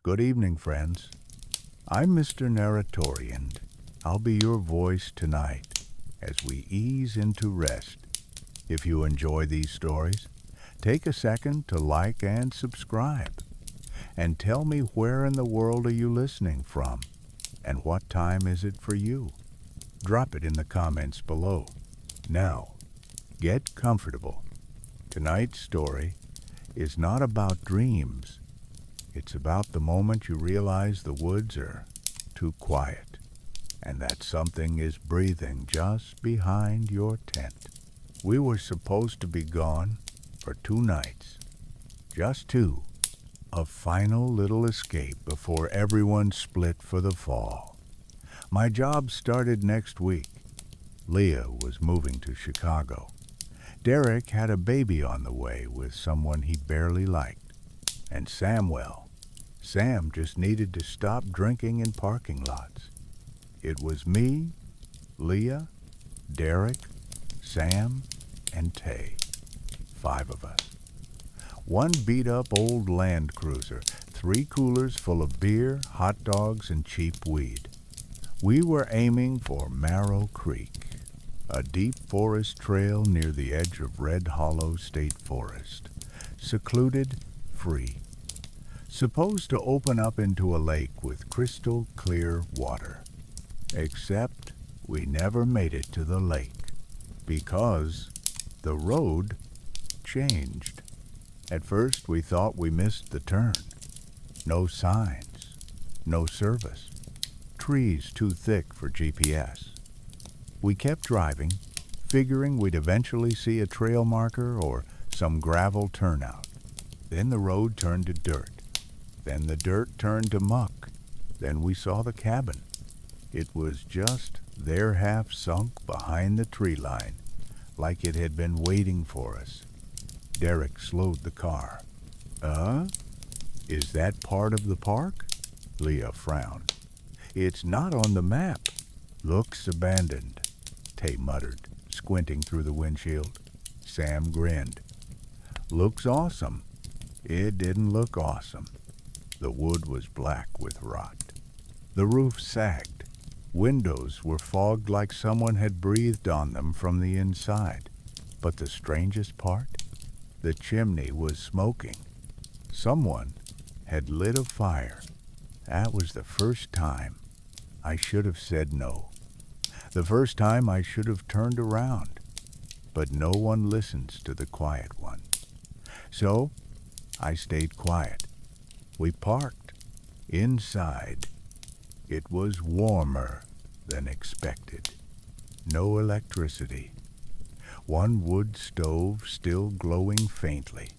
Good evening, friends. I'm Mr. Narratori, and I'll be your voice tonight as we ease into rest. If you enjoy these stories, take a second to like and subscribe. And tell me, where in the world are you listening from? And what time is it for you? Drop it in the comments below. Now, get comfortable. Tonight's story is not about dreams. It's about the moment you realize the woods are too quiet and that something is breathing just behind your tent. We were supposed to be gone for 2 nights. Just 2. A final little escape before everyone split for the fall. My job started next week. Leah was moving to Chicago. Derek had a baby on the way with someone he barely liked. And Sam just needed to stop drinking in parking lots. It was me, Leah, Derek, Sam, and Tay. 5 of us. 1 beat-up old Land Cruiser, 3 coolers full of beer, hot dogs, and cheap weed. We were aiming for Marrow Creek, a deep forest trail near the edge of Red Hollow State Forest. Secluded, free. Supposed to open up into a lake with crystal clear water. Except we never made it to the lake because the road changed. At first we thought we missed the turn. No signs, no service, trees too thick for GPS. We kept driving, figuring we'd eventually see a trail marker or some gravel turnout. Then the road turned to dirt. Then the dirt turned to muck. Then we saw the cabin. It was just there, half sunk behind the tree line, like it had been waiting for us. Derek slowed the car. Is that part of the park? Leah frowned. It's not on the map. Looks abandoned, Tay muttered, squinting through the windshield. Sam grinned. Looks awesome. It didn't look awesome. The wood was black with rot. The roof sagged. Windows were fogged like someone had breathed on them from the inside. But the strangest part? The chimney was smoking. Someone had lit a fire. That was the first time I should have said no. The first time I should have turned around. But no one listens to the quiet one. So I stayed quiet. We parked inside. It was warmer than expected. No electricity. 1 wood stove still glowing faintly.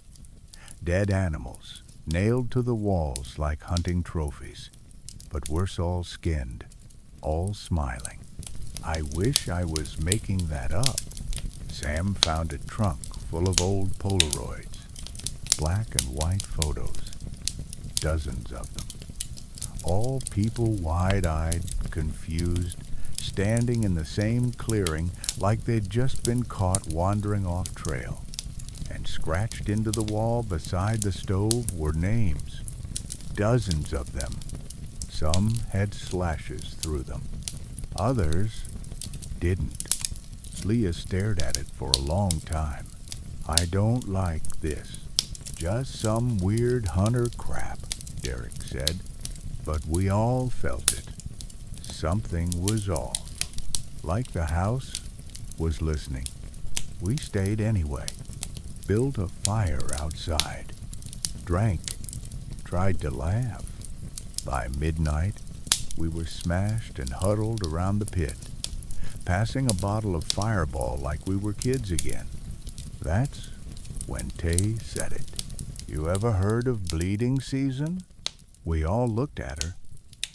Dead animals nailed to the walls like hunting trophies. But worse, all skinned, all smiling. I wish I was making that up. Sam found a trunk full of old Polaroids. Black and white photos. Dozens of them. All people wide-eyed, confused, standing in the same clearing like they'd just been caught wandering off trail. And scratched into the wall beside the stove were names. Dozens of them. Some had slashes through them. Others didn't. Leah stared at it for a long time. I don't like this. Just some weird hunter crap, Derek said. But we all felt it. Something was off. Like the house was listening. We stayed anyway. Built a fire outside. Drank. Tried to laugh. By midnight, we were smashed and huddled around the pit, passing a bottle of Fireball like we were kids again. That's when Tay said it. You ever heard of bleeding season? We all looked at her.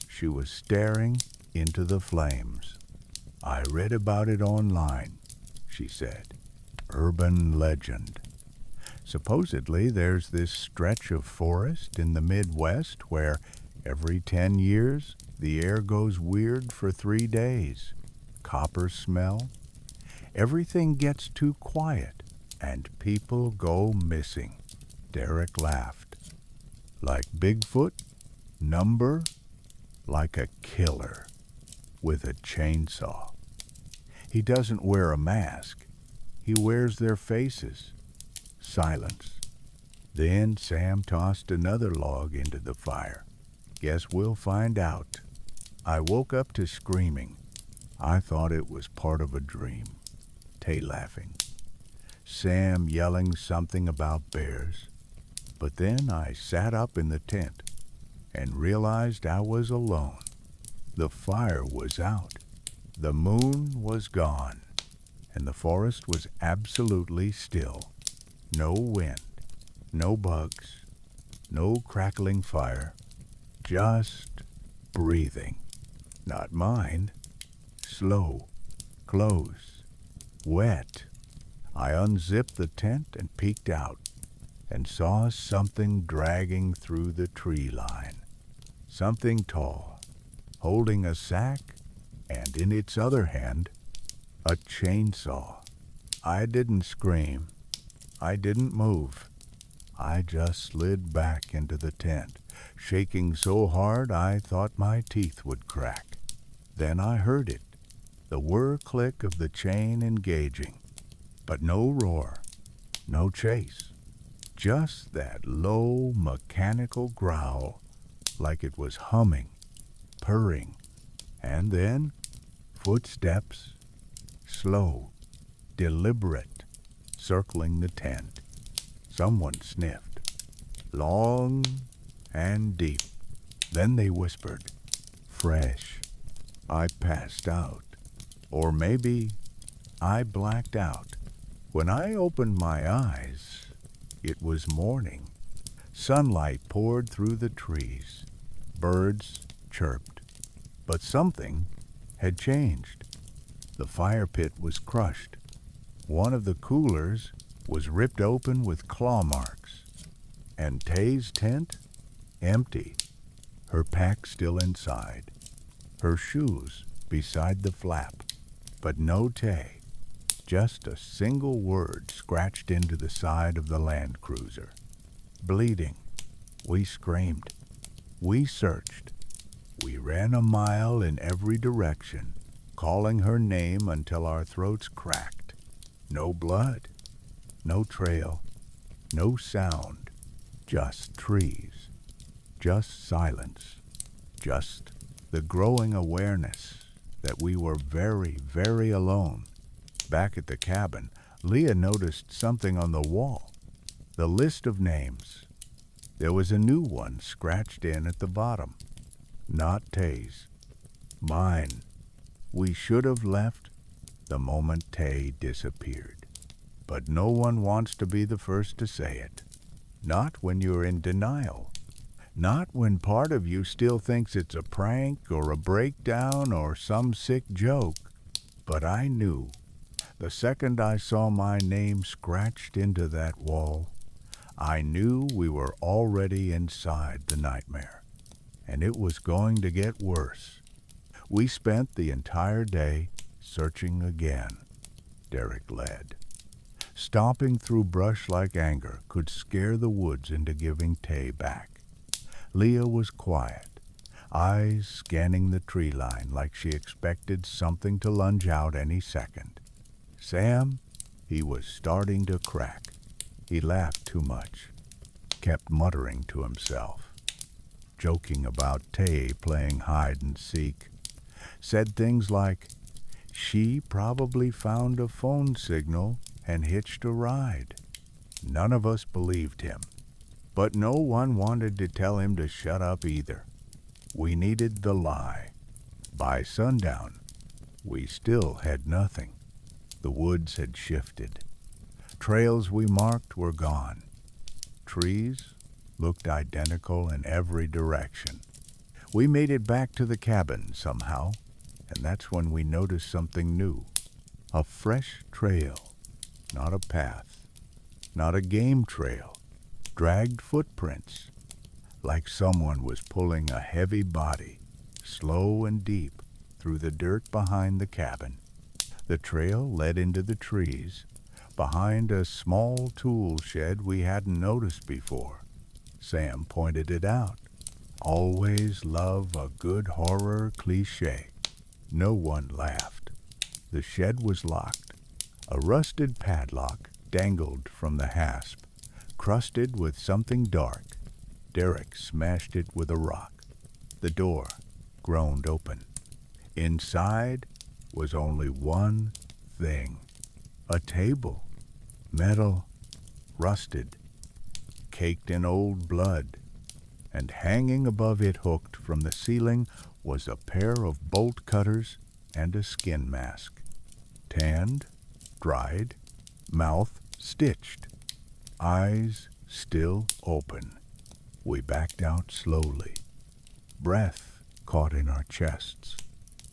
She was staring into the flames. I read about it online, she said. Urban legend. Supposedly there's this stretch of forest in the Midwest where every 10 years the air goes weird for 3 days. Copper smell. Everything gets too quiet and people go missing. Derek laughed. Like Bigfoot? Number like a killer with a chainsaw. He doesn't wear a mask. He wears their faces. Silence. Then Sam tossed another log into the fire. Guess we'll find out. I woke up to screaming. I thought it was part of a dream. Tay laughing. Sam yelling something about bears. But then I sat up in the tent and realized I was alone. The fire was out. The moon was gone. And the forest was absolutely still. No wind. No bugs. No crackling fire. Just breathing. Not mine. Slow. Close. Wet. I unzipped the tent and peeked out and saw something dragging through the tree line. Something tall, holding a sack, and in its other hand, a chainsaw. I didn't scream. I didn't move. I just slid back into the tent, shaking so hard I thought my teeth would crack. Then I heard it, the whir click of the chain engaging. But no roar, no chase, just that low mechanical growl, like it was humming, purring, and then footsteps, slow, deliberate, circling the tent. Someone sniffed, long and deep. Then they whispered, fresh. I passed out, or maybe I blacked out. When I opened my eyes, it was morning. Sunlight poured through the trees. Birds chirped. But something had changed. The fire pit was crushed. One of the coolers was ripped open with claw marks. And Tay's tent? Empty. Her pack still inside. Her shoes beside the flap. But no Tay. Just a single word scratched into the side of the land cruiser. Bleeding. We screamed. We searched. We ran a mile in every direction, calling her name until our throats cracked. No blood. No trail. No sound. Just trees. Just silence. Just the growing awareness that we were very, very alone. Back at the cabin, Leah noticed something on the wall. The list of names. There was a new one scratched in at the bottom. Not Tay's. Mine. We should have left the moment Tay disappeared. But no one wants to be the first to say it. Not when you're in denial. Not when part of you still thinks it's a prank or a breakdown or some sick joke. But I knew. The second I saw my name scratched into that wall, I knew we were already inside the nightmare, and it was going to get worse. We spent the entire day searching again. Derek led. Stomping through brush like anger could scare the woods into giving Tay back. Leah was quiet, eyes scanning the tree line like she expected something to lunge out any second. Sam, he was starting to crack. He laughed too much, kept muttering to himself, joking about Tay playing hide and seek. Said things like, she probably found a phone signal and hitched a ride. None of us believed him, but no one wanted to tell him to shut up either. We needed the lie. By sundown, we still had nothing. The woods had shifted. Trails we marked were gone. Trees looked identical in every direction. We made it back to the cabin somehow, and that's when we noticed something new. A fresh trail, not a path, not a game trail. Dragged footprints, like someone was pulling a heavy body, slow and deep, through the dirt behind the cabin. The trail led into the trees, behind a small tool shed we hadn't noticed before. Sam pointed it out. always love a good horror cliché. No one laughed. The shed was locked. A rusted padlock dangled from the hasp, crusted with something dark. Derek smashed it with a rock. The door groaned open. Inside was only one thing. A table, metal, rusted, caked in old blood, and hanging above it, hooked from the ceiling, was a pair of bolt cutters and a skin mask. Tanned, dried, mouth stitched, eyes still open. We backed out slowly. Breath caught in our chests.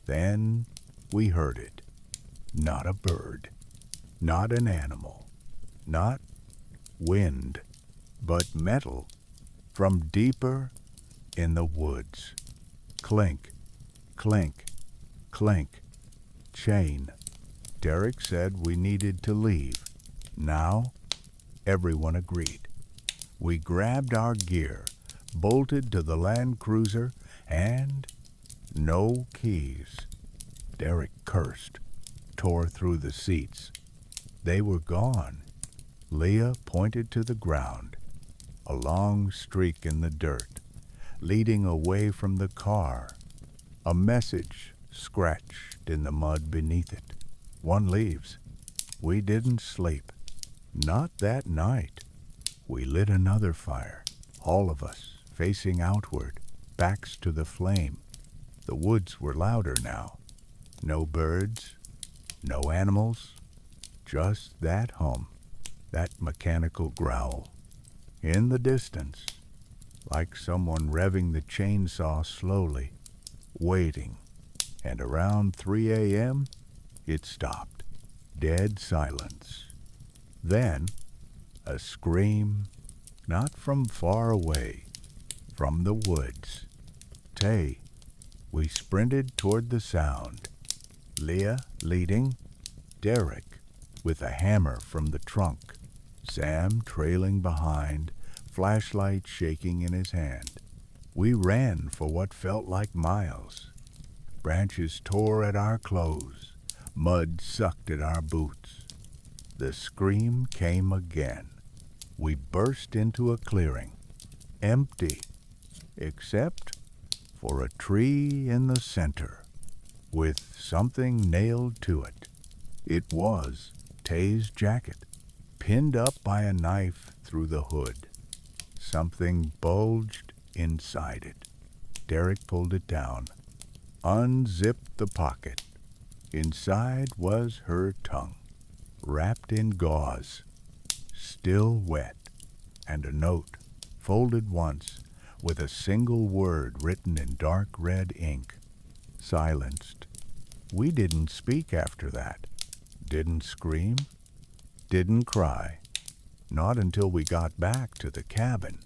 Then we heard it. Not a bird, not an animal, not wind, but metal from deeper in the woods. Clink, clink, clink, chain. Derek said we needed to leave. Now, everyone agreed. We grabbed our gear, bolted to the Land Cruiser, and no keys. Derek cursed, tore through the seats. They were gone. Leah pointed to the ground, a long streak in the dirt, leading away from the car. A message scratched in the mud beneath it. One leaves. We didn't sleep. Not that night. We lit another fire, all of us facing outward, backs to the flame. The woods were louder now. No birds, no animals, just that hum, that mechanical growl. In the distance, like someone revving the chainsaw slowly, waiting, and around 3 a.m., it stopped. Dead silence. Then, a scream, not from far away, from the woods. Tay, we sprinted toward the sound. Leah leading, Derek with a hammer from the trunk, Sam trailing behind, flashlight shaking in his hand. We ran for what felt like miles. Branches tore at our clothes, mud sucked at our boots. The scream came again. We burst into a clearing, empty, except for a tree in the center, with something nailed to it. It was Tay's jacket, pinned up by a knife through the hood. Something bulged inside it. Derek pulled it down, unzipped the pocket. Inside was her tongue, wrapped in gauze, still wet, and a note, folded once, with a single word written in dark red ink. Silenced. We didn't speak after that. Didn't scream. Didn't cry. Not until we got back to the cabin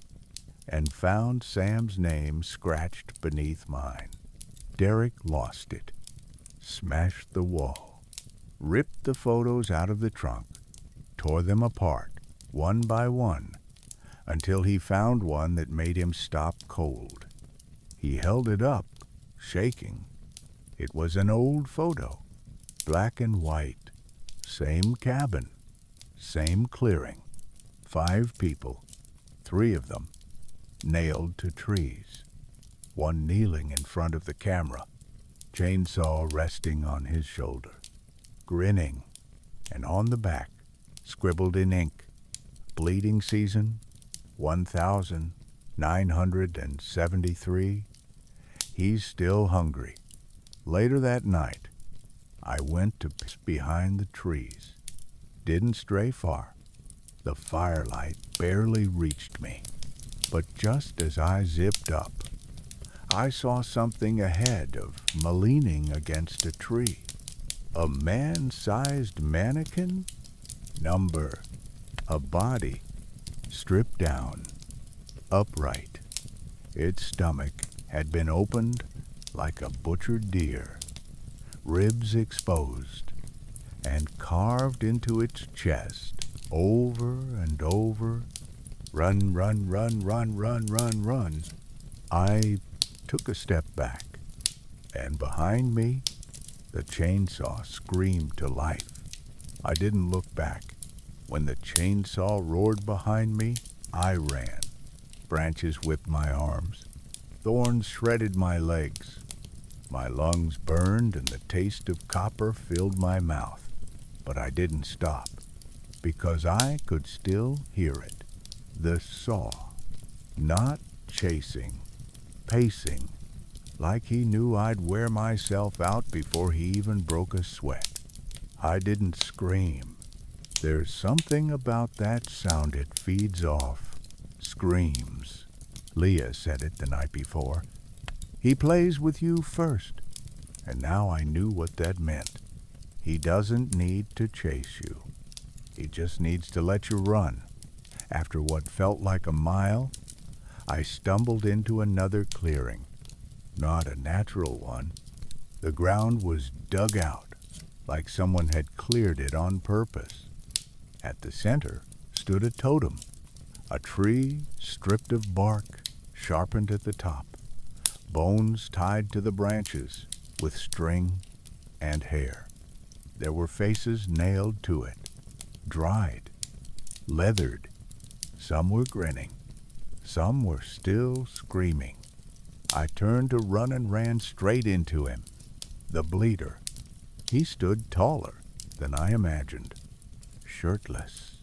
and found Sam's name scratched beneath mine. Derek lost it. Smashed the wall. Ripped the photos out of the trunk. Tore them apart, one by one, until he found one that made him stop cold. He held it up, shaking. It was an old photo, black and white, same cabin, same clearing, 5 people, 3 of them nailed to trees, one kneeling in front of the camera, chainsaw resting on his shoulder, grinning, and on the back, scribbled in ink, bleeding season 1973. He's still hungry. Later that night, I went to piss behind the trees. Didn't stray far. The firelight barely reached me. But just as I zipped up, I saw something ahead of me leaning against a tree. A man-sized mannequin? Number. A body. Stripped down. Upright. Its stomach had been opened like a butchered deer. Ribs exposed. And carved into its chest, over and over, run, run, run, run, run, run, run. I took a step back, and behind me, the chainsaw screamed to life. I didn't look back. When the chainsaw roared behind me, I ran. Branches whipped my arms. Thorns shredded my legs. My lungs burned and the taste of copper filled my mouth. But I didn't stop, because I could still hear it. The saw, not chasing, pacing, like he knew I'd wear myself out before he even broke a sweat. I didn't scream. There's something about that sound it feeds off. Screams. Leah said it the night before. He plays with you first. And now I knew what that meant. He doesn't need to chase you. He just needs to let you run. After what felt like a mile, I stumbled into another clearing. Not a natural one. The ground was dug out, like someone had cleared it on purpose. At the center stood a totem, a tree stripped of bark, sharpened at the top, bones tied to the branches with string and hair. There were faces nailed to it, dried, leathered. Some were grinning, some were still screaming. I turned to run and ran straight into him, the bleeder. He stood taller than I imagined, shirtless,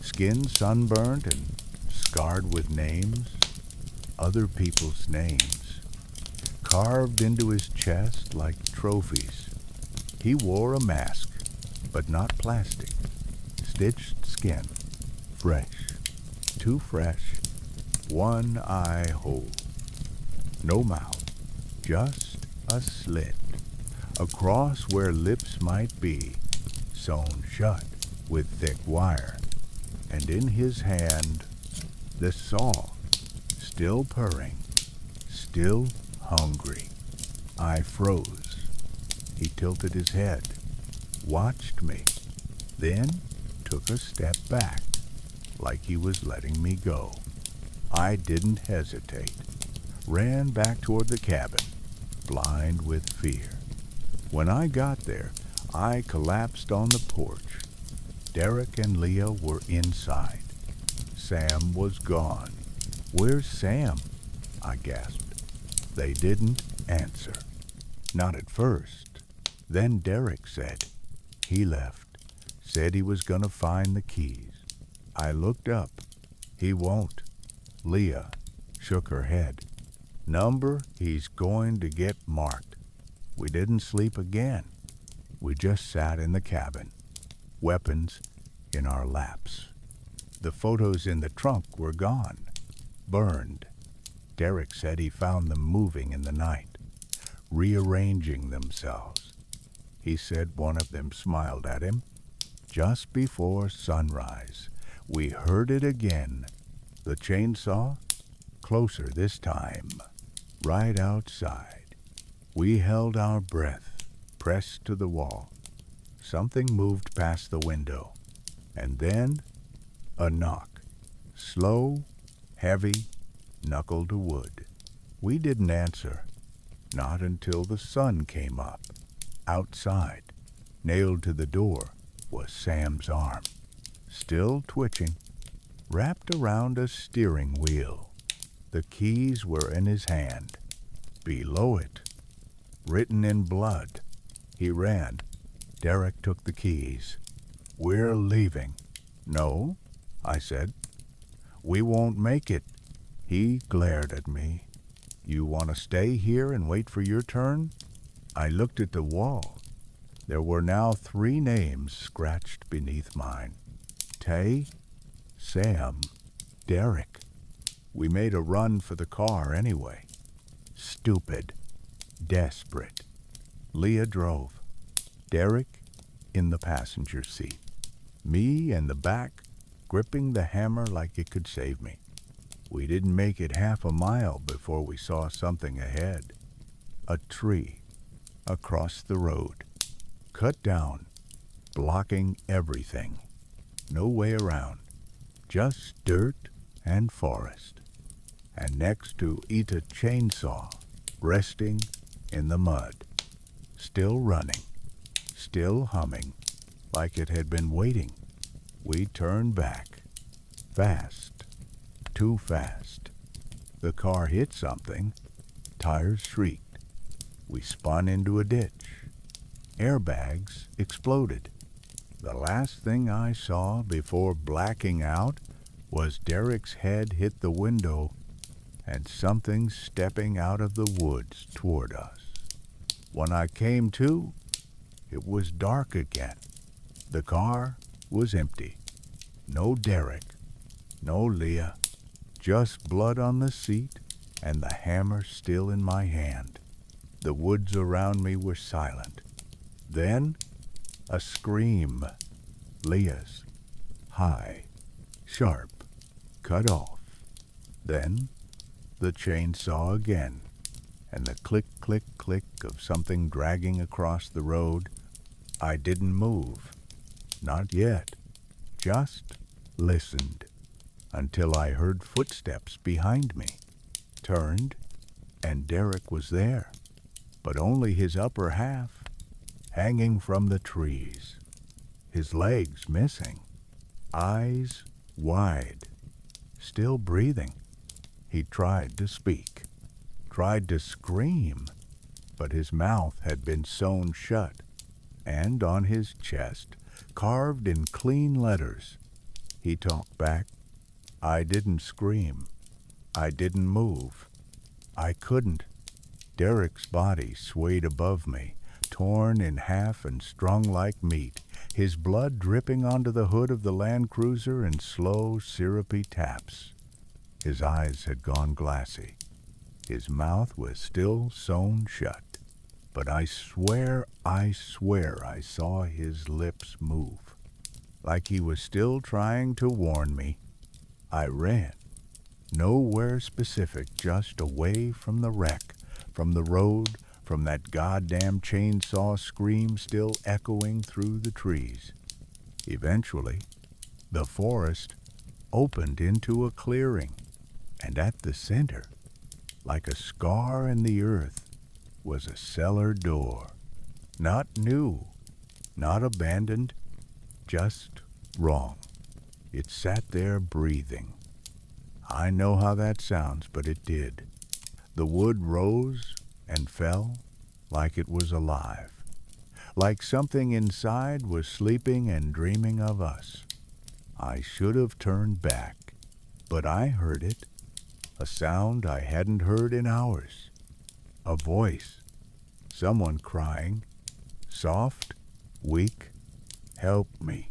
skin sunburned and scarred with names, other people's names, carved into his chest like trophies. He wore a mask, but not plastic, stitched skin, fresh, too fresh, one eye whole. No mouth, just a slit, across where lips might be, sewn shut with thick wire, and in his hand the saw, still purring, still hungry. I froze. He tilted his head, watched me, then took a step back, like he was letting me go. I didn't hesitate. Ran back toward the cabin, blind with fear. When I got there, I collapsed on the porch. Derek and Leah were inside. Sam was gone. "Where's Sam?" I gasped. They didn't answer. Not at first. Then Derek said he left. Said he was gonna find the keys. I looked up. He won't. Leah shook her head. Number he's going to get marked. We didn't sleep again. We just sat in the cabin, weapons in our laps. The photos in the trunk were gone, burned. Derek said he found them moving in the night, rearranging themselves. He said one of them smiled at him. Just before sunrise, we heard it again. The chainsaw, closer this time, right outside. We held our breath, pressed to the wall. Something moved past the window, and then a knock. Slow, heavy, knuckle to wood. We didn't answer, not until the sun came up. Outside, nailed to the door, was Sam's arm, still twitching, wrapped around a steering wheel. The keys were in his hand. Below it, written in blood. He ran. Derek took the keys. "We're leaving." "No," I said. "We won't make it." He glared at me. "You want to stay here and wait for your turn?" I looked at the wall. There were now 3 names scratched beneath mine. Tay, Sam, Derek. We made a run for the car anyway. Stupid. Desperate. Leah drove. Derek in the passenger seat. Me in the back, gripping the hammer like it could save me. We didn't make it half a mile before we saw something ahead. A tree across the road, cut down, blocking everything. No way around. Just dirt and forest. and next to eat a chainsaw, resting in the mud, still running, still humming, like it had been waiting. We turned back, fast, too fast. The car hit something, tires shrieked. We spun into a ditch. Airbags exploded. The last thing I saw before blacking out was Derek's head hit the window and something stepping out of the woods toward us. When I came to, it was dark again. The car was empty. No Derek, no Leah, just blood on the seat and the hammer still in my hand. The woods around me were silent. Then, a scream. Leah's. High, sharp, cut off. Then, the chainsaw again, and the click, click, click of something dragging across the road. I didn't move. Not yet. Just listened until I heard footsteps behind me. Turned, and Derek was there, but only his upper half, hanging from the trees. His legs missing. Eyes wide. Still breathing. He tried to speak. Tried to scream, but his mouth had been sewn shut, and on his chest, carved in clean letters, he talked back. I didn't scream. I didn't move. I couldn't. Derek's body swayed above me, torn in half and strung like meat, his blood dripping onto the hood of the Land Cruiser in slow, syrupy taps. His eyes had gone glassy. His mouth was still sewn shut. But I swear I saw his lips move, like he was still trying to warn me. I ran. Nowhere specific, just away from the wreck, from the road, from that goddamn chainsaw scream still echoing through the trees. Eventually, the forest opened into a clearing, and at the center, like a scar in the earth, was a cellar door. Not new, not abandoned, just wrong. It sat there breathing. I know how that sounds, but it did. The wood rose and fell like it was alive, like something inside was sleeping and dreaming of us. I should have turned back, but I heard it, a sound I hadn't heard in hours. A voice, someone crying, soft, weak, help me.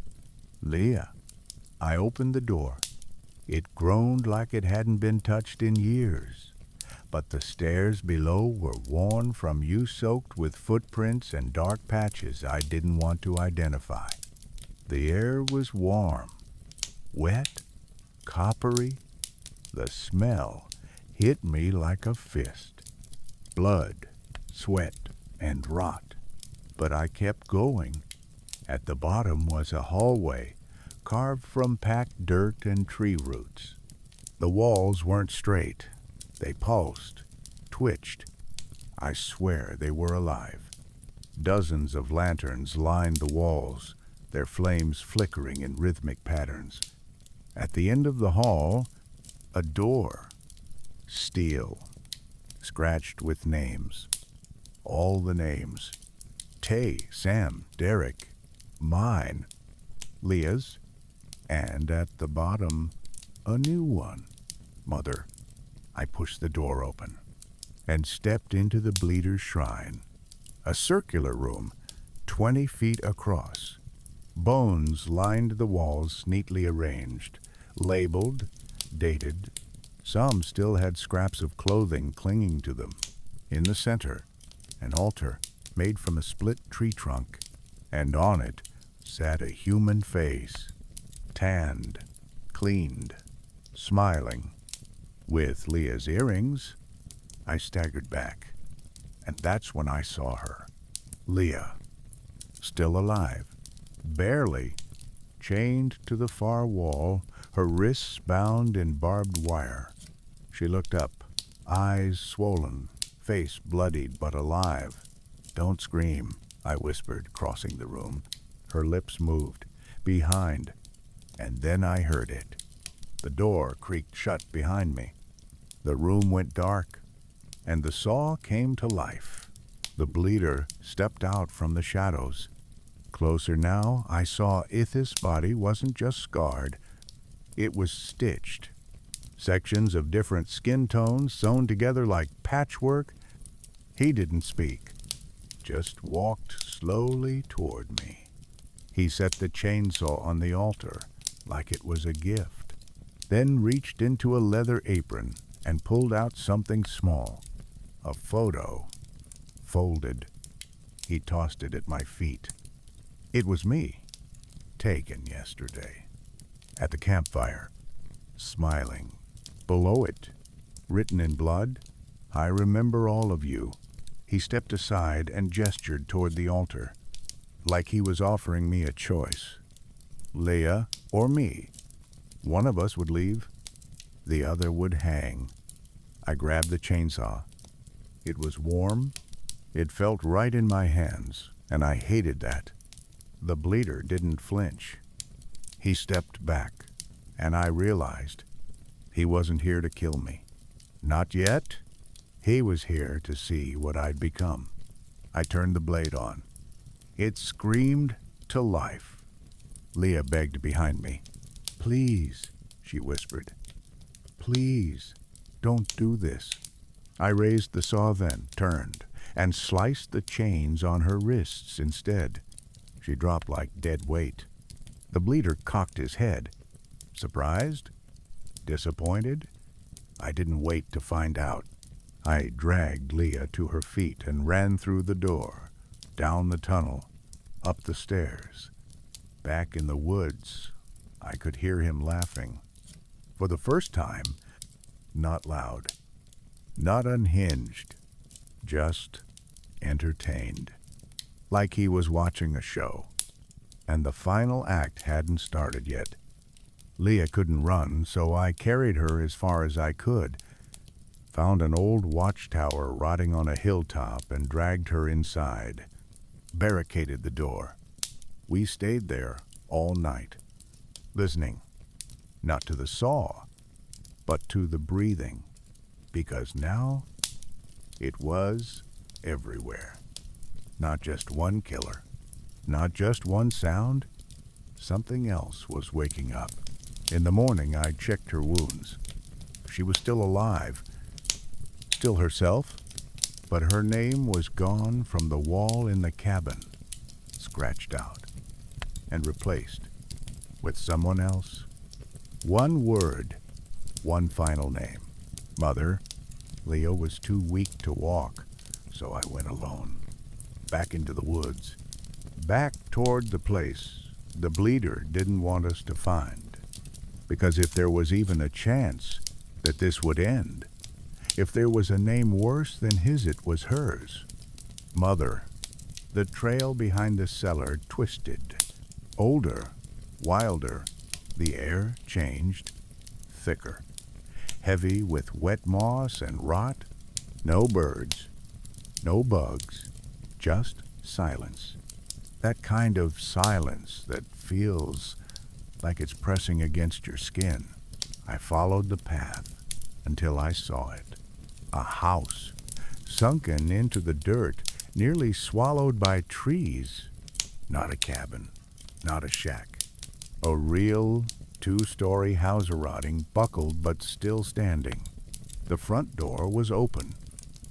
Leah. I opened the door. It groaned like it hadn't been touched in years, but the stairs below were worn from use, soaked with footprints and dark patches I didn't want to identify. The air was warm, wet, coppery. The smell hit me like a fist. Blood, sweat, and rot. But I kept going. At the bottom was a hallway carved from packed dirt and tree roots. The walls weren't straight. They pulsed, twitched. I swear they were alive. Dozens of lanterns lined the walls, their flames flickering in rhythmic patterns. At the end of the hall, a door. Steel, scratched with names. All the names. Tay, Sam, Derek, mine, Leah's, and at the bottom, a new one. Mother. I pushed the door open and stepped into the Bleeder's shrine, a circular room, 20 feet across. Bones lined the walls, neatly arranged, labeled, dated. Some still had scraps of clothing clinging to them. In the center, an altar made from a split tree trunk, and on it sat a human face, tanned, cleaned, smiling. With Leah's earrings, I staggered back, and that's when I saw her. Leah, still alive, barely, chained to the far wall, her wrists bound in barbed wire. She looked up, eyes swollen, face bloodied but alive. "Don't scream," I whispered, crossing the room. Her lips moved, behind, and then I heard it. The door creaked shut behind me. The room went dark, and the saw came to life. The bleeder stepped out from the shadows. Closer now, I saw Ithis' body wasn't just scarred, it was stitched. Sections of different skin tones sewn together like patchwork. He didn't speak, just walked slowly toward me. He set the chainsaw on the altar like it was a gift, then reached into a leather apron and pulled out something small, a photo, folded. He tossed it at my feet. It was me, taken yesterday, at the campfire, smiling. Below it, written in blood, "I remember all of you." He stepped aside and gestured toward the altar, like he was offering me a choice. Leah or me. One of us would leave, the other would hang. I grabbed the chainsaw. It was warm. It felt right in my hands, and I hated that. The bleeder didn't flinch. He stepped back, and I realized he wasn't here to kill me. Not yet. He was here to see what I'd become. I turned the blade on. It screamed to life. Leah begged behind me. "Please," she whispered. "Please, don't do this." I raised the saw then, turned, and sliced the chains on her wrists instead. She dropped like dead weight. The bleeder cocked his head. Surprised? Disappointed? I didn't wait to find out. I dragged Leah to her feet and ran through the door, down the tunnel, up the stairs. Back in the woods, I could hear him laughing. For the first time, not loud, not unhinged, just entertained. Like he was watching a show. And the final act hadn't started yet. Leah couldn't run, so I carried her as far as I could, found an old watchtower rotting on a hilltop and dragged her inside, barricaded the door. We stayed there all night, listening, not to the saw, but to the breathing, because now it was everywhere. Not just one killer, not just one sound, something else was waking up. In the morning, I checked her wounds. She was still alive, still herself, but her name was gone from the wall in the cabin, scratched out, and replaced with someone else. One word, one final name. Mother. Leah was too weak to walk, so I went alone. Back into the woods, back toward the place the bleeder didn't want us to find. Because if there was even a chance that this would end, if there was a name worse than his, it was hers. Mother. The trail behind the cellar twisted. Older, wilder, the air changed, thicker. Heavy with wet moss and rot. No birds, no bugs, just silence. That kind of silence that feels like it's pressing against your skin. I followed the path until I saw it. A house, sunken into the dirt, nearly swallowed by trees. Not a cabin, not a shack. A real two-story house rotting, buckled but still standing. The front door was open,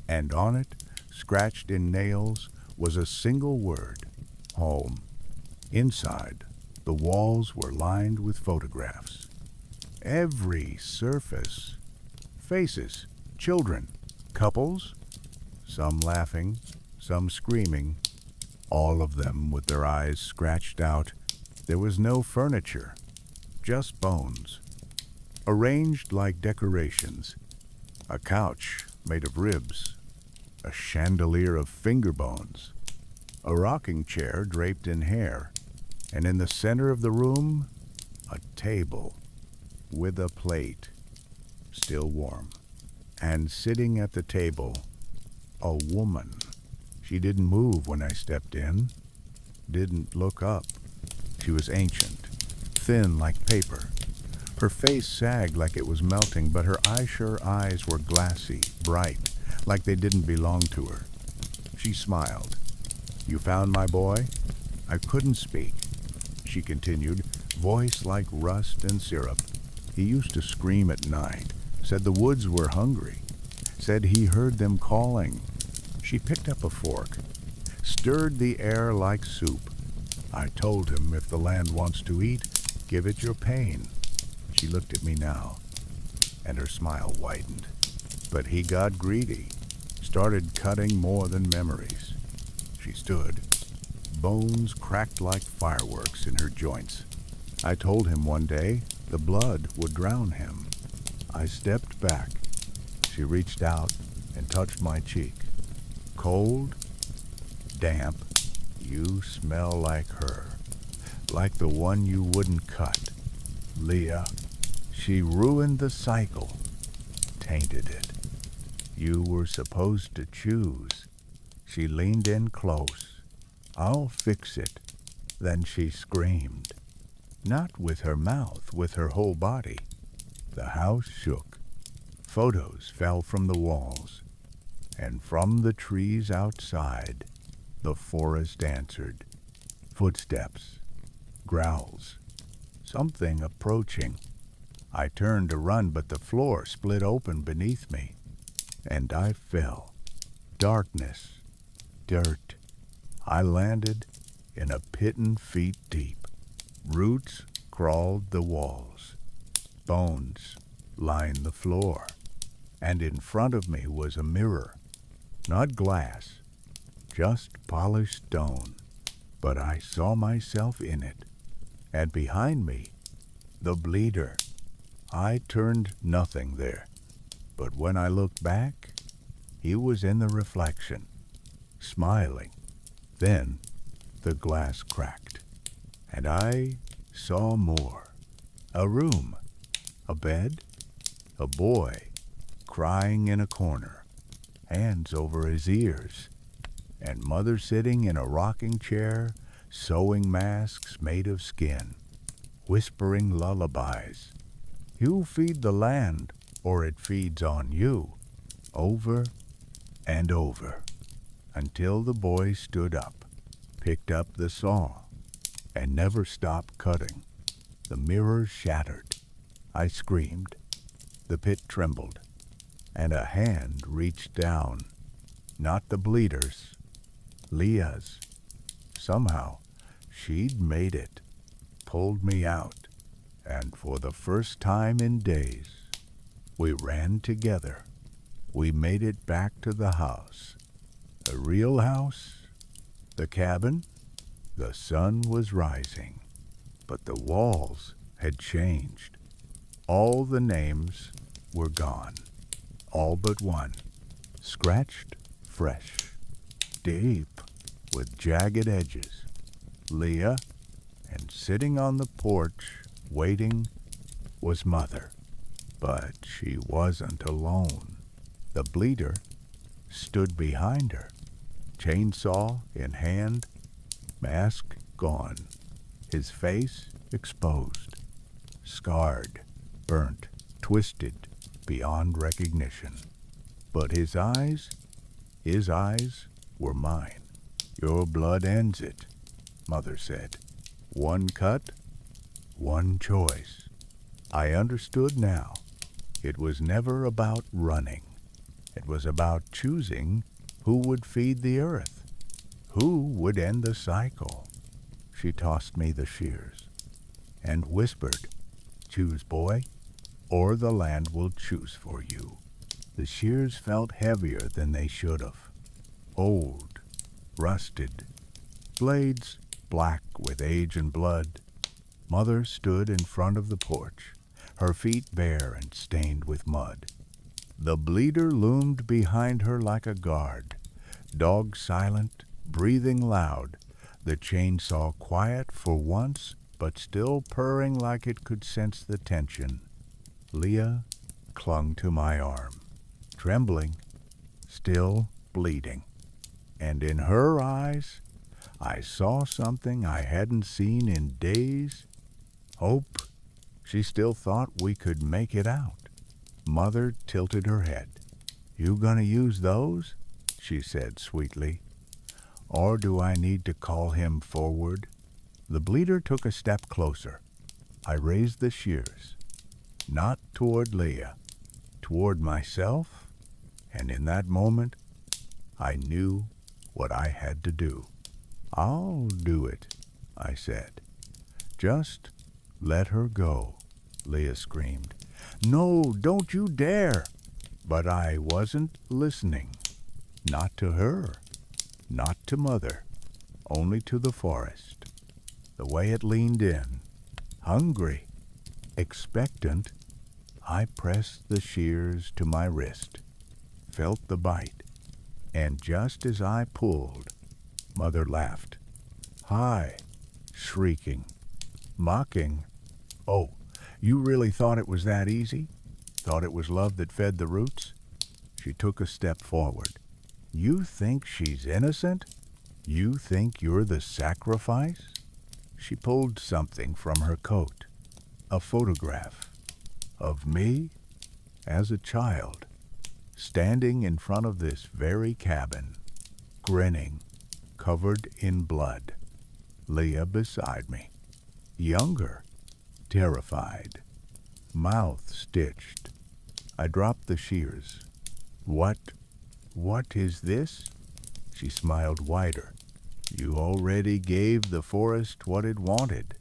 and on it, scratched in nails, was a single word, home. Inside, the walls were lined with photographs. Every surface. Faces, children, couples, some laughing, some screaming, all of them with their eyes scratched out. There was no furniture, just bones, arranged like decorations. A couch made of ribs, a chandelier of finger bones, a rocking chair draped in hair, and in the center of the room, a table with a plate, still warm. And sitting at the table, a woman. She didn't move when I stepped in, didn't look up. She was ancient, thin like paper. Her face sagged like it was melting, but her eyesure eyes were glassy, bright, like they didn't belong to her. She smiled. "You found my boy?" I couldn't speak. She continued, voice like rust and syrup. "He used to scream at night, said the woods were hungry, said he heard them calling." She picked up a fork, stirred the air like soup. I told him if the land wants to eat, give it your pain. She looked at me now, and her smile widened. But he got greedy, started cutting more than memories. She stood, bones cracked like fireworks in her joints. I told him one day the blood would drown him. I stepped back. She reached out and touched my cheek. Cold, damp, you smell like her, like the one you wouldn't cut. Leah, she ruined the cycle, tainted it. You were supposed to choose. She leaned in close. "I'll fix it." Then she screamed. Not with her mouth, with her whole body. The house shook. Photos fell from the walls. And from the trees outside, the forest answered. Footsteps, growls, something approaching. I turned to run, but the floor split open beneath me, and I fell. Darkness, dirt. I landed in a pit and feet deep. Roots crawled the walls. Bones lined the floor. And in front of me was a mirror. Not glass, just polished stone. But I saw myself in it. And behind me, the bleeder. I turned nothing there. But when I looked back, he was in the reflection, smiling. Then the glass cracked, and I saw more. A room, a bed, a boy crying in a corner, hands over his ears, and mother sitting in a rocking chair, sewing masks made of skin, whispering lullabies. You feed the land, or it feeds on you, over and over, until the boy stood up, picked up the saw, and never stopped cutting. The mirror shattered. I screamed. The pit trembled, and a hand reached down. Not the bleeder's, Leah's. Somehow, she'd made it, pulled me out, and for the first time in days, we ran together. We made it back to the house. A real house, the cabin. The sun was rising, but the walls had changed. All the names were gone, all but one, scratched fresh, deep, with jagged edges. Leah, and sitting on the porch, waiting, was Mother. But she wasn't alone. The bleeder stood behind her, chainsaw in hand, mask gone, his face exposed, scarred, burnt, twisted beyond recognition. But his eyes were mine. Your blood ends it, Mother said. One cut, one choice. I understood now. It was never about running. It was about choosing who would feed the earth, who would end the cycle. She tossed me the shears and whispered, "Choose, boy, or the land will choose for you." The shears felt heavier than they should have. Old, rusted, blades black with age and blood. Mother stood in front of the porch, her feet bare and stained with mud. The bleeder loomed behind her like a guard, dog silent, breathing loud, the chainsaw quiet for once, but still purring like it could sense the tension. Leah clung to my arm. trembling, still bleeding. And in her eyes, I saw something I hadn't seen in days. Hope. She still thought we could make it out. Mother tilted her head. "You gonna use those?" she said sweetly. "Or do I need to call him forward?" The bleeder took a step closer. I raised the shears, not toward Leah, toward myself, and in that moment, I knew what I had to do. "I'll do it," I said. "Just let her go," Leah screamed. "No, don't you dare!" But I wasn't listening. Not to her, not to Mother, only to the forest. The way it leaned in, hungry, expectant, I pressed the shears to my wrist, felt the bite, and just as I pulled, Mother laughed. High, shrieking, mocking. "Oh, you really thought it was that easy? Thought it was love that fed the roots?" She took a step forward. "You think she's innocent? You think you're the sacrifice?" She pulled something from her coat, a photograph of me as a child, standing in front of this very cabin, grinning, covered in blood. Leah beside me, younger, terrified, mouth stitched. I dropped the shears. What is this?" She smiled wider. "You already gave the forest what it wanted.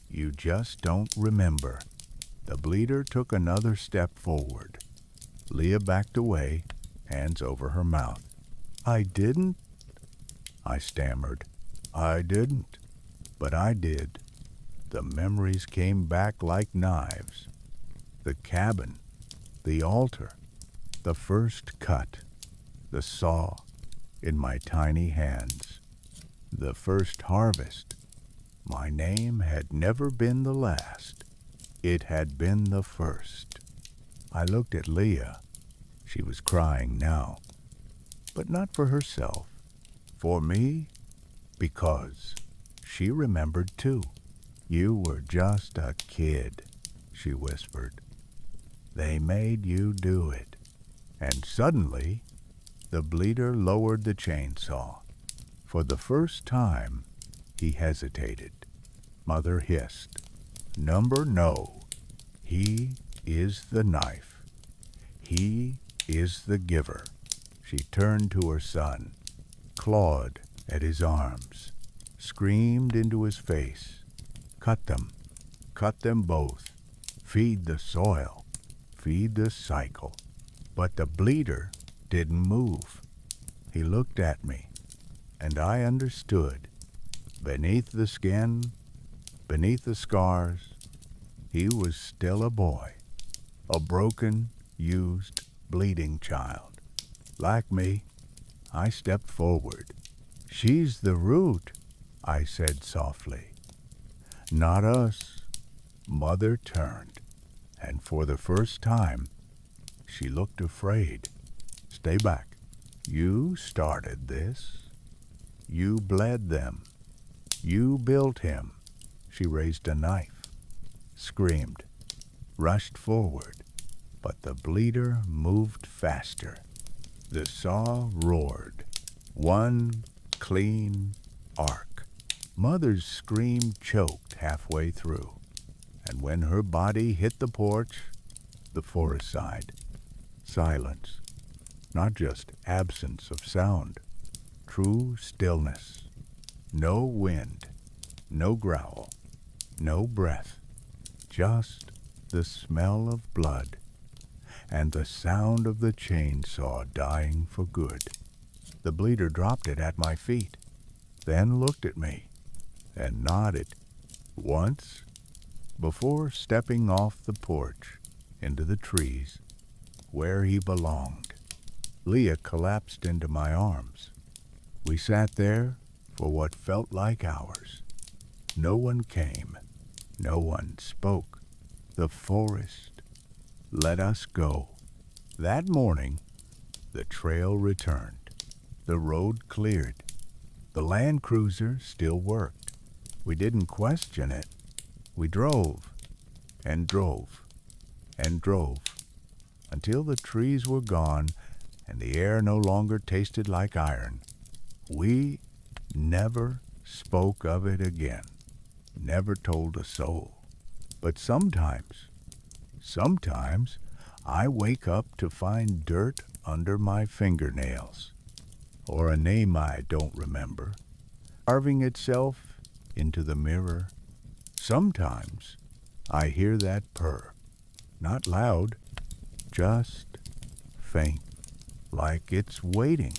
You just don't remember." The bleeder took another step forward. Leah backed away, hands over her mouth. "I didn't," I stammered. "I didn't, but I did." The memories came back like knives. The cabin, the altar, the first cut, the saw in my tiny hands, the first harvest. My name had never been the last. It had been the first. I looked at Leah. She was crying now, but not for herself. For me, because she remembered too. "You were just a kid," she whispered. "They made you do it." And suddenly, the bleeder lowered the chainsaw. For the first time, he hesitated. Mother hissed, "Number no. He is the knife. He is the giver." She turned to her son, clawed at his arms, screamed into his face. "Cut them both. Feed the soil, feed the cycle." But the bleeder didn't move. He looked at me, and I understood. Beneath the skin, beneath the scars, he was still a boy, a broken, used, bleeding child. Like me, I stepped forward. "She's the root," I said softly. "Not us." Mother turned, and for the first time, she looked afraid. "Stay back. You started this. You bled them. You built him." She raised a knife, screamed, rushed forward, but the bleeder moved faster. The saw roared, one clean arc. Mother's scream choked halfway through, and when her body hit the porch, the forest side, silence, not just absence of sound, true stillness. No wind, no growl, no breath, just the smell of blood and the sound of the chainsaw dying for good. The bleeder dropped it at my feet, then looked at me and nodded once before stepping off the porch into the trees where he belonged. Leah collapsed into my arms. We sat there for what felt like hours. No one came. No one spoke. The forest let us go. That morning, The trail returned. The road cleared. The Land Cruiser still worked. We didn't question it. We drove and drove and drove until the trees were gone and the air no longer tasted like iron. We never spoke of it again, never told a soul. But sometimes, I wake up to find dirt under my fingernails, or a name I don't remember, carving itself into the mirror. Sometimes I hear that purr, not loud, just faint, like it's waiting,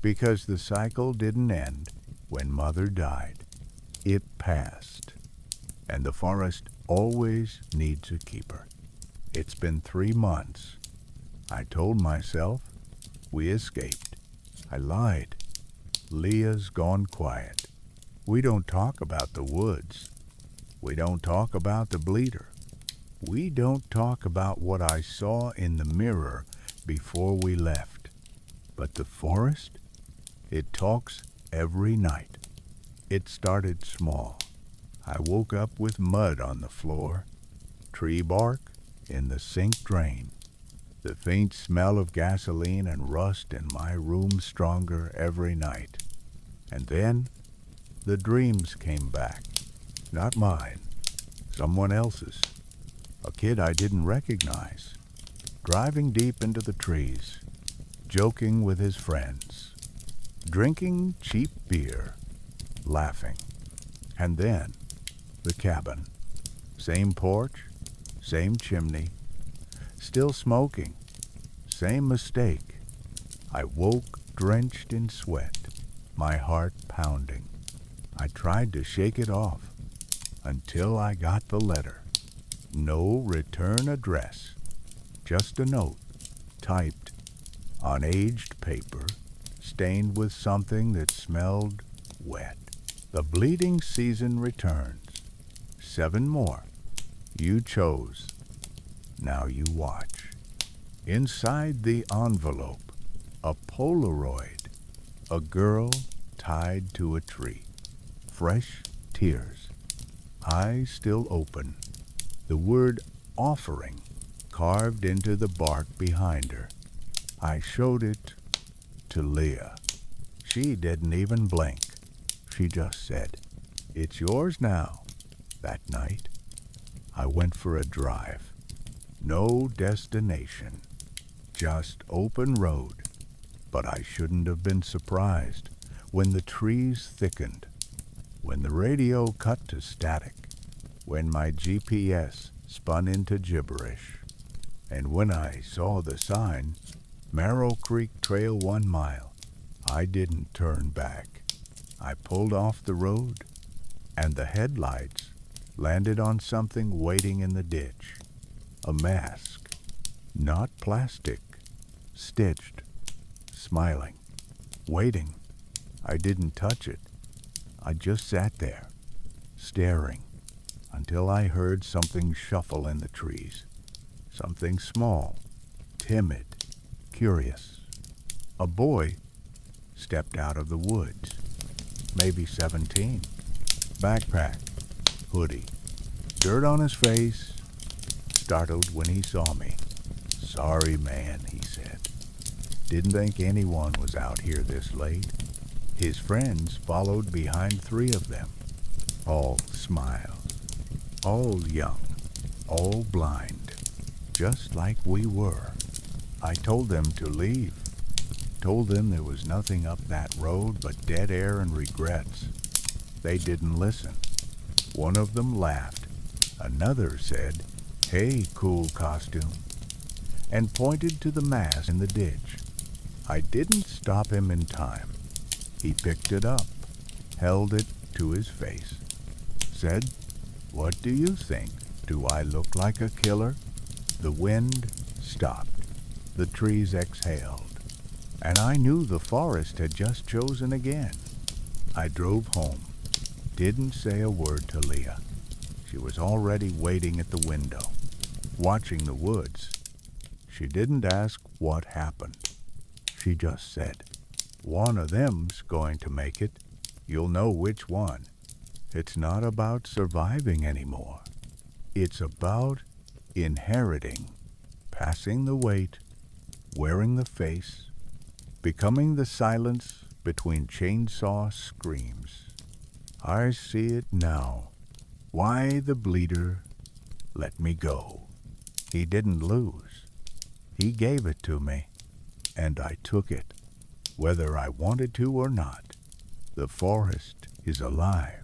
because the cycle didn't end when Mother died. It passed, and the forest always needs a keeper. It's been 3 months. I told myself we escaped. I lied. Leah's gone quiet. We don't talk about the woods. We don't talk about the bleeder. We don't talk about what I saw in the mirror before we left. But the forest, it talks every night. It started small. I woke up with mud on the floor, tree bark in the sink drain, the faint smell of gasoline and rust in my room stronger every night. And then the dreams came back. Not mine, someone else's. A kid I didn't recognize, driving deep into the trees, joking with his friends, drinking cheap beer, laughing. And then the cabin. Same porch, same chimney, still smoking, same mistake. I woke drenched in sweat, my heart pounding. I tried to shake it off until I got the letter. No return address, just a note, typed on aged paper, stained with something that smelled wet. The bleeding season returns. 7 more. You chose. Now you watch. Inside the envelope, a Polaroid, a girl tied to a tree. Fresh tears. Eyes still open. The word offering carved into the bark behind her. I showed it to Leah. She didn't even blink. She just said, "It's yours now." That night, I went for a drive. No destination, just open road. But I shouldn't have been surprised when the trees thickened, when the radio cut to static, when my GPS spun into gibberish, and when I saw the sign, Marrow Creek Trail 1 mile. I didn't turn back. I pulled off the road, and the headlights landed on something waiting in the ditch. A mask, not plastic, stitched, smiling, waiting. I didn't touch it. I just sat there, staring, until I heard something shuffle in the trees. Something small, timid, curious. A boy stepped out of the woods, maybe 17. Backpack, hoodie, dirt on his face, startled when he saw me. "Sorry, man," he said. "Didn't think anyone was out here this late." His friends followed behind 3 of them, all smiles, all young, all blind, just like we were. I told them to leave, told them there was nothing up that road but dead air and regrets. They didn't listen. One of them laughed. Another said, "Hey, cool costume," and pointed to the mask in the ditch. I didn't stop him in time. He picked it up, held it to his face, said, "What do you think? Do I look like a killer?" The wind stopped. The trees exhaled, and I knew the forest had just chosen again. I drove home. Didn't say a word to Leah. She was already waiting at the window, watching the woods. She didn't ask what happened. she just said. One of them's going to make it. You'll know which one. It's not about surviving anymore. It's about inheriting, passing the weight, wearing the face, becoming the silence between chainsaw screams. I see it now. Why the bleeder let me go. He didn't lose. He gave it to me, and I took it, whether I wanted to or not. The forest is alive.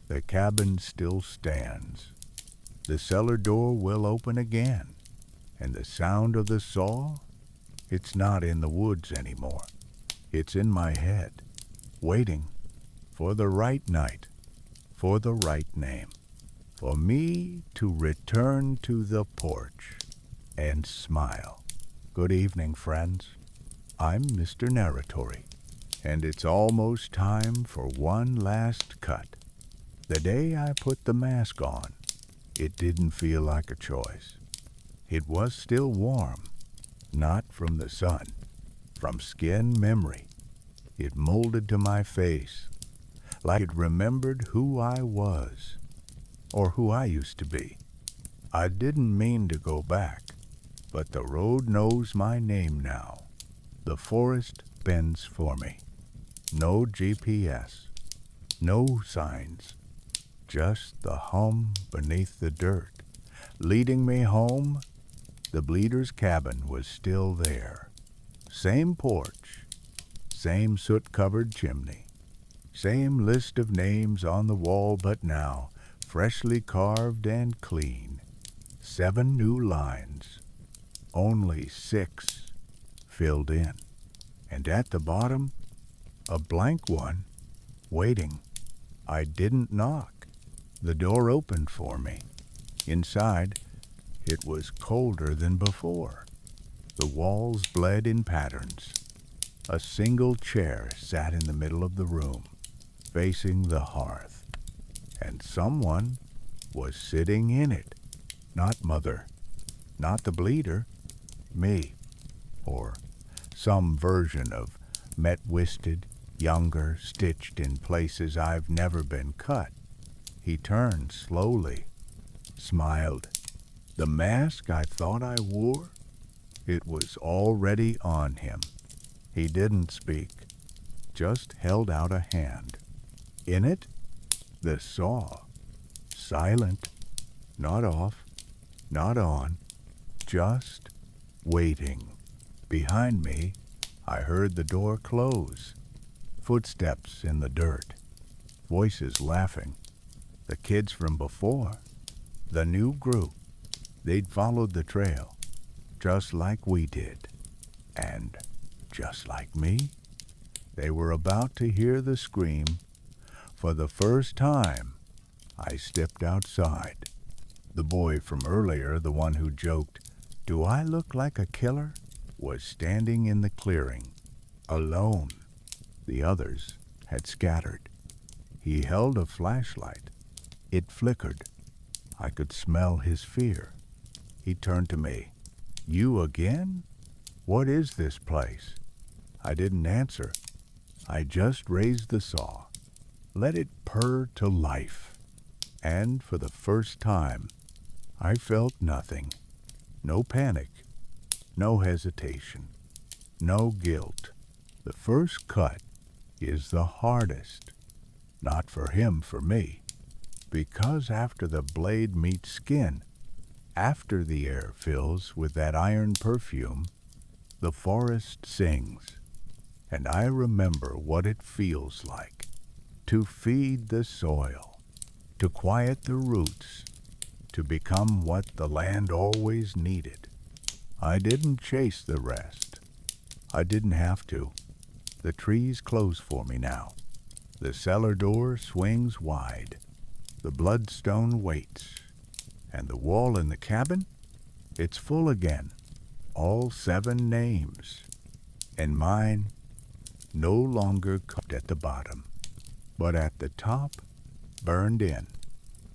The cabin still stands. The cellar door will open again, and the sound of the saw, it's not in the woods anymore. It's in my head, waiting for the right night, for the right name, for me to return to the porch and smile. Good evening, friends. I'm Mr. Narratory, and it's almost time for one last cut. The day I put the mask on, it didn't feel like a choice. It was still warm, not from the sun, from skin memory. It molded to my face, like it remembered who I was, or who I used to be. I didn't mean to go back, but the road knows my name now. The forest bends for me. No GPS, no signs, just the hum beneath the dirt. Leading me home, the bleeder's cabin was still there. Same porch, same soot-covered chimney, same list of names on the wall, but now freshly carved and clean. 7 new lines, only 6 filled in, and at the bottom, a blank one, waiting. I didn't knock. The door opened for me. Inside, it was colder than before. The walls bled in patterns. A single chair sat in the middle of the room, facing the hearth, and someone was sitting in it. Not Mother, not the bleeder, me, or some version of met-wisted, younger, stitched in places I've never been cut. He turned slowly, smiled. The mask I thought I wore, it was already on him. He didn't speak, just held out a hand. In it, the saw, silent, not off, not on, just waiting. Behind me, I heard the door close, footsteps in the dirt, voices laughing. The kids from before, the new group, they'd followed the trail, just like we did. And just like me, they were about to hear the scream. For the first time, I stepped outside. The boy from earlier, the one who joked, "Do I look like a killer?" was standing in the clearing, alone. The others had scattered. He held a flashlight. It flickered. I could smell his fear. He turned to me. "You again? What is this place?" I didn't answer. I just raised the saw, let it purr to life. And for the first time, I felt nothing. No panic, no hesitation, no guilt. The first cut is the hardest. Not for him, for me. Because after the blade meets skin, after the air fills with that iron perfume, the forest sings. And I remember what it feels like to feed the soil, to quiet the roots, to become what the land always needed. I didn't chase the rest. I didn't have to. The trees close for me now. The cellar door swings wide. The bloodstone waits. And the wall in the cabin? It's full again. All 7 names. And mine, no longer cut at the bottom, but at the top, burned in,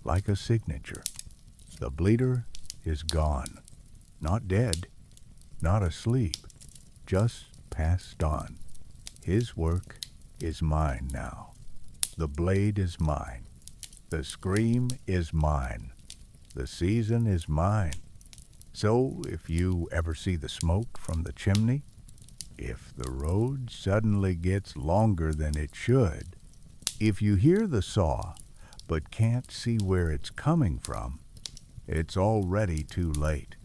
like a signature. The bleeder is gone. Not dead, not asleep, just passed on. His work is mine now. The blade is mine. The scream is mine. The season is mine. So if you ever see the smoke from the chimney, if the road suddenly gets longer than it should, if you hear the saw but can't see where it's coming from, it's already too late.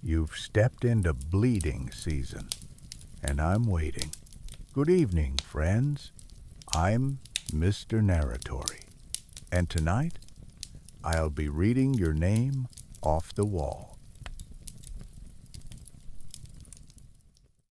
You've stepped into bleeding season, and I'm waiting. Good evening, friends. I'm Mr. Narratory, and tonight I'll be reading your name off the wall.